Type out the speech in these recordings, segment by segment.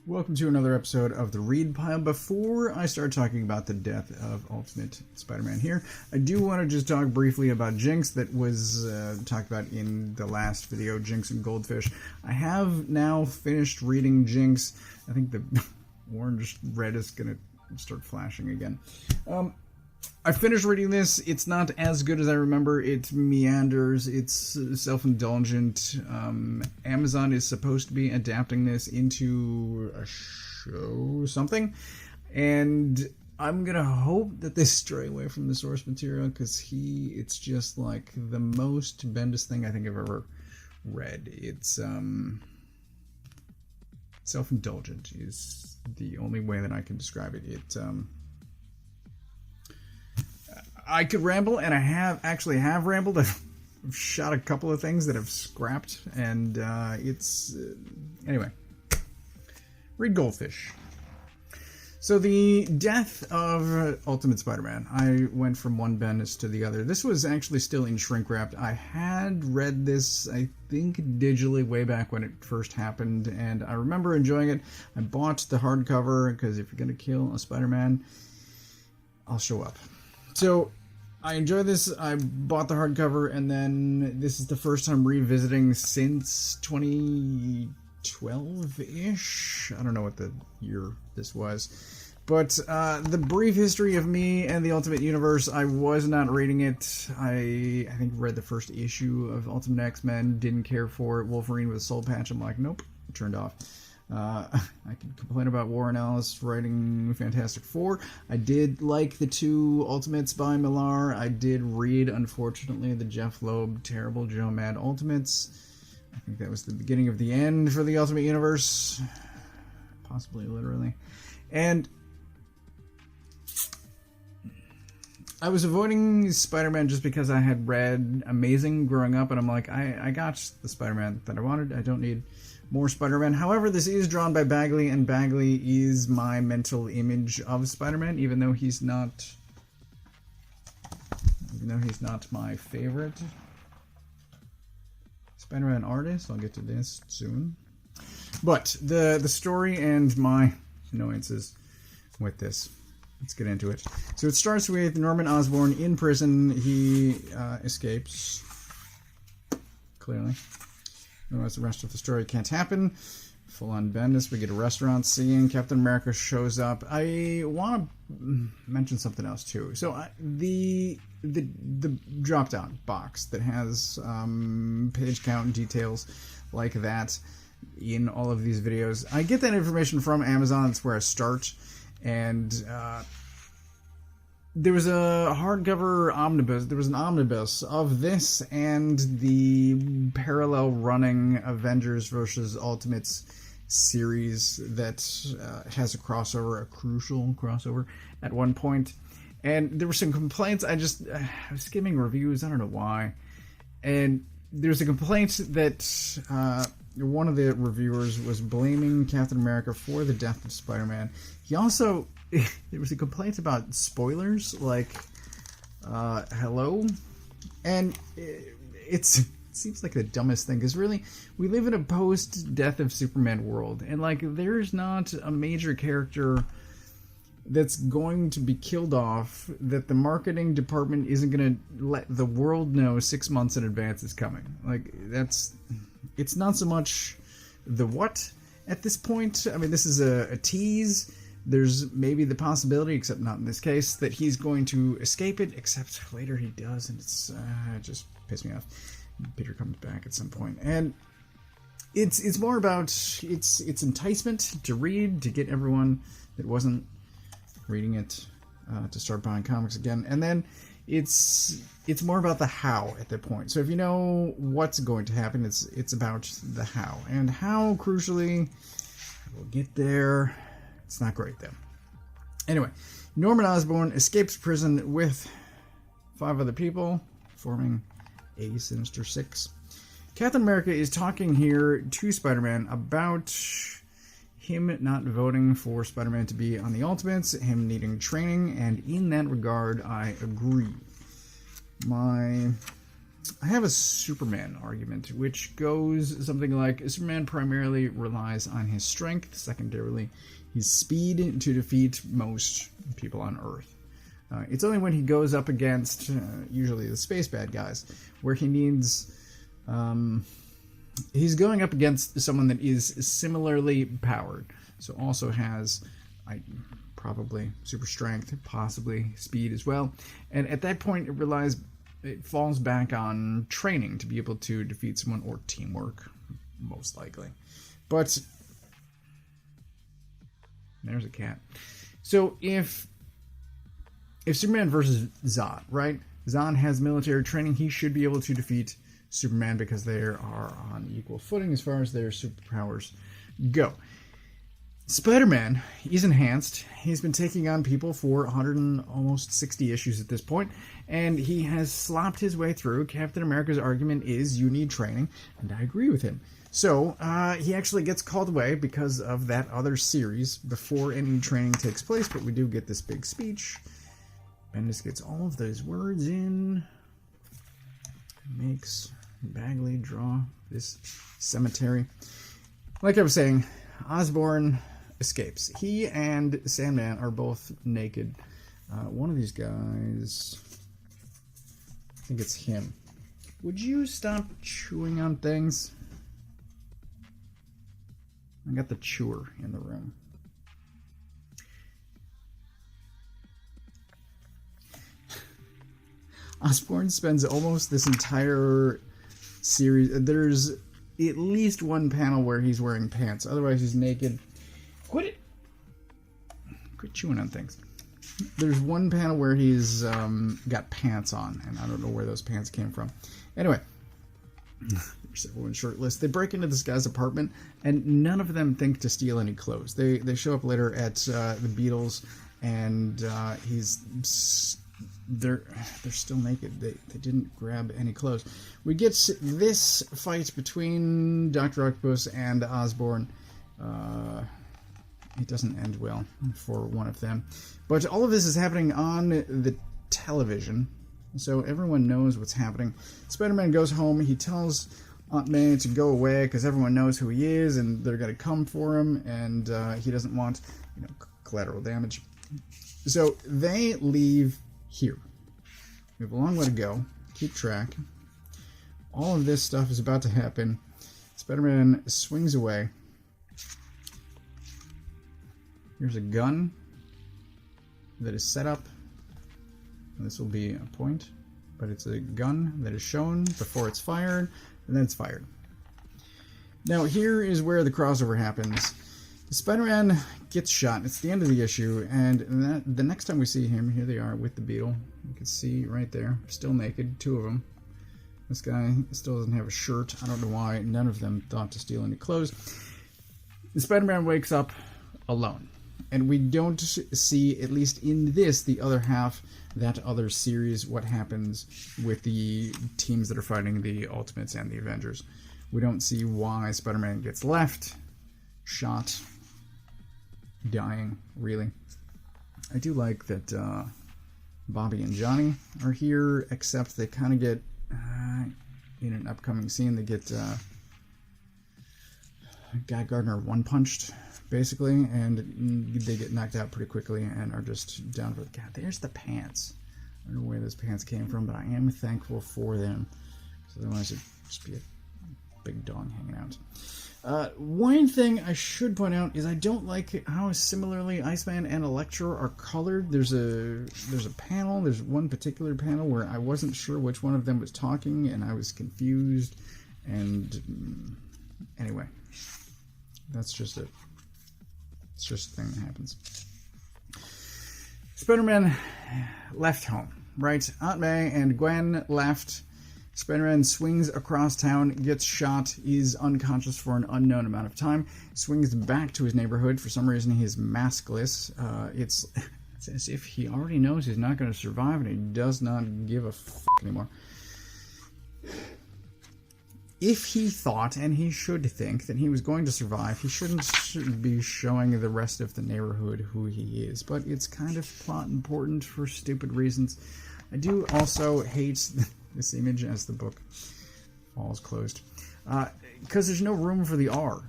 Welcome to another episode of the Read Pile. Before I start talking about the death of Ultimate Spider-Man here, I do want to just talk briefly about Jinx that was talked about in the last video, Jinx and Goldfish. I have now finished reading Jinx. I think the orange red is going to start flashing again. I finished reading this. It's not as good as I remember. It meanders. It's self-indulgent. Amazon is supposed to be adapting this into a show, something. And I'm going to hope that they stray away from the source material because it's just like the most Bendis thing I think I've ever read. It's self-indulgent is the only way that I can describe it. I could ramble, and I have rambled. I've shot a couple of things that I've scrapped, and anyway. Read Goldfish. So the death of Ultimate Spider-Man. I went from one Bendis to the other. This was actually still in shrink wrapped. I had read this, I think, digitally way back when it first happened, and I remember enjoying it. I bought the hardcover, because if you're going to kill a Spider-Man, I'll show up. So, I enjoy this. I bought the hardcover, and then this is the first time revisiting since 2012-ish. I don't know what the year this was. But the brief history of me and the Ultimate Universe, I was not reading it. I think read the first issue of Ultimate X-Men, didn't care for it. Wolverine with a soul patch, I'm like, nope, turned off. I could complain about Warren Ellis writing Fantastic Four. I did like the two Ultimates by Millar. I did read, unfortunately, the Jeff Loeb Terrible Joe Mad Ultimates. I think that was the beginning of the end for the Ultimate Universe. Possibly, literally. And I was avoiding Spider-Man just because I had read Amazing growing up, and I'm like, I got the Spider-Man that I wanted. I don't need more Spider-Man. However, this is drawn by Bagley, and Bagley is my mental image of Spider-Man, even though he's not my favorite Spider-Man artist. I'll get to this soon. But the story and my annoyances with this. Let's get into it. So it starts with Norman Osborn in prison. He escapes, clearly. Otherwise, the rest of the story can't happen. Full on Bendis. We get a restaurant scene. Captain America shows up. I want to mention something else too. So the drop down box that has page count and details like that in all of these videos. I get that information from Amazon. It's where I start. And there was a hardcover omnibus. There was an omnibus of this and the parallel running Avengers versus Ultimates series that has a crossover, a crucial crossover at one point. And there were some complaints. I was skimming reviews. I don't know why. And there's a complaint that one of the reviewers was blaming Captain America for the death of Spider-Man. He also, there was a complaint about spoilers, like, hello? And it seems like the dumbest thing, because really, we live in a post-death of Superman world, and, like, there's not a major character that's going to be killed off that the marketing department isn't going to let the world know 6 months in advance is coming. Like, it's not so much the what at this point. I mean, this is a tease. There's maybe the possibility, except not in this case, that he's going to escape it, except later he does, and it's just pissed me off. Peter comes back at some point. And it's more about it's enticement to read, to get everyone that wasn't reading it to start buying comics again. And then it's more about the how at that point. So if you know what's going to happen, it's about the how. And how, crucially, we'll get there. It's not great, though. Anyway, Norman Osborn escapes prison with 5 other people, forming a Sinister Six. Captain America is talking here to Spider-Man about him not voting for Spider-Man to be on the Ultimates, him needing training, and in that regard, I agree. My I have a Superman argument, which goes something like Superman primarily relies on his strength, secondarily his speed to defeat most people on Earth. It's only when he goes up against, usually the space bad guys, where he needs... he's going up against someone that is similarly powered, so also has probably super strength, possibly speed as well, and at that point it falls back on training to be able to defeat someone, or teamwork, most likely. But there's a cat. So if Superman versus Zod, right? Zod has military training. He should be able to defeat Superman because they are on equal footing as far as their superpowers go. Spider-Man is enhanced. He's been taking on people for 160 issues at this point, and he has slopped his way through. Captain America's argument is you need training, and I agree with him. So he actually gets called away because of that other series before any training takes place, but we do get this big speech. Bendis gets all of those words in, makes Bagley draw this cemetery. Like I was saying, Osborn escapes. He and Sandman are both naked. One of these guys, I think it's him. Would you stop chewing on things? I got the chewer in the room. Osborn spends almost this entire series. There's at least one panel where he's wearing pants. Otherwise, he's naked. Quit chewing on things. There's one panel where he's got pants on, and I don't know where those pants came from. Anyway, there's everyone shirtless. They break into this guy's apartment, and none of them think to steal any clothes. They show up later at the Beatles, and they're still naked. They didn't grab any clothes. We get this fight between Dr. Octopus and Osborn. It doesn't end well for one of them. But all of this is happening on the television, so everyone knows what's happening. Spider-Man goes home. He tells Aunt May to go away because everyone knows who he is, and they're going to come for him, and he doesn't want collateral damage. So they leave here. We have a long way to go. Keep track. All of this stuff is about to happen. Spider-Man swings away. Here's a gun that is set up. This will be a point, but it's a gun that is shown before it's fired, and then it's fired. Now here is where the crossover happens. Spider-Man gets shot. It's the end of the issue, and the next time we see him, here they are with the Beetle. You can see right there, still naked, two of them. This guy still doesn't have a shirt. I don't know why none of them thought to steal any clothes. Spider-Man wakes up alone, and we don't see, at least in this, the other half, that other series, what happens with the teams that are fighting the Ultimates and the Avengers. We don't see why Spider-Man gets left, shot, dying, really. I do like that Bobby and Johnny are here, except they kind of get, in an upcoming scene, they get Guy Gardner one-punched, basically, and they get knocked out pretty quickly and are just down for the count. There's the pants. I don't know where those pants came from, but I am thankful for them. So otherwise it'd just be a big dong hanging out. One thing I should point out is I don't like how similarly Iceman and Elektra are colored. There's a panel, there's one particular panel where I wasn't sure which one of them was talking, and I was confused, and anyway, that's just it. It's just a thing that happens. Spider-Man left home, right? Aunt May and Gwen left. Spider-Man swings across town, gets shot, is unconscious for an unknown amount of time, swings back to his neighborhood. For some reason, he's maskless. It's as if he already knows he's not going to survive, and he does not give a f*** anymore. If he thought, and he should think, that he was going to survive, he shouldn't be showing the rest of the neighborhood who he is. But it's kind of plot important for stupid reasons. I do also hate this image as the book falls closed. Because there's no room for the R.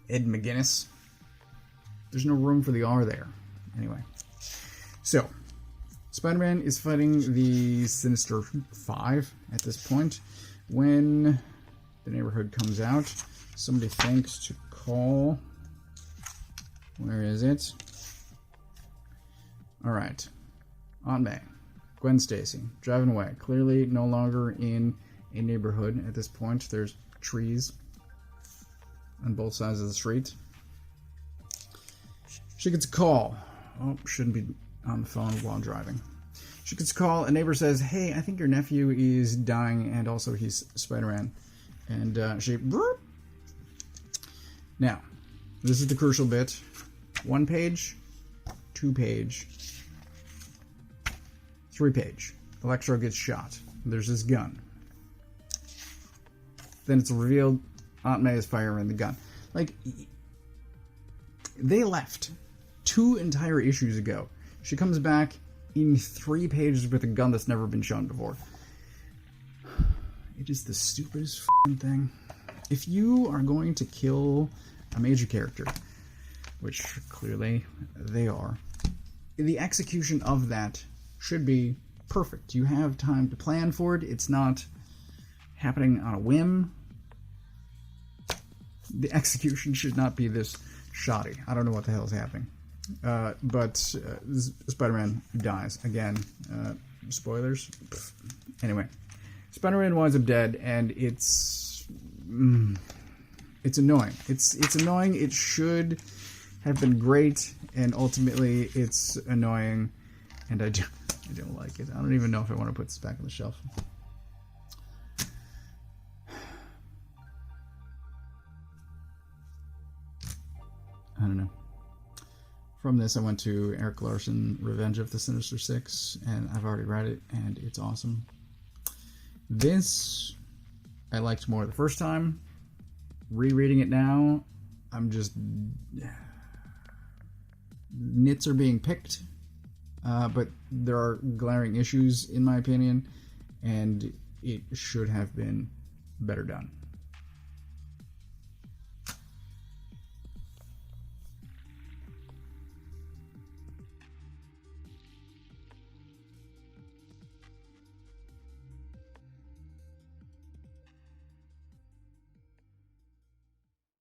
Ed McGuinness. There's no room for the R there. Anyway. So, Spider-Man is fighting the Sinister Five at this point. When the neighborhood comes out, somebody thinks to call... Where is it? Alright. Aunt May. Gwen Stacy. Driving away. Clearly no longer in a neighborhood at this point. There's trees on both sides of the street. She gets a call. Oh, shouldn't be on the phone while driving. She gets a call. A neighbor says, hey, I think your nephew is dying, and also he's Spider-Man. And she... Now, this is the crucial bit. 1 page, 2 page, 3 page. Electro gets shot. There's this gun. Then it's revealed Aunt May is firing the gun. Like, they left 2 entire issues ago. She comes back in 3 pages with a gun that's never been shown before. It is the stupidest f***ing thing. If you are going to kill a major character, which clearly they are, the execution of that should be perfect. You have time to plan for it. It's not happening on a whim. The execution should not be this shoddy. I don't know what the hell is happening. But Spider-Man dies. Again, spoilers? Pfft. Anyway, Spider-Man winds up dead, and it's annoying. It's annoying. It should have been great, and ultimately it's annoying, and I don't like it. I don't even know if I want to put this back on the shelf. I don't know. From this, I went to Eric Larson, Revenge of the Sinister Six, and I've already read it, and it's awesome. This, I liked more the first time. Rereading it now, I'm just... Nits are being picked, but there are glaring issues, in my opinion, and it should have been better done.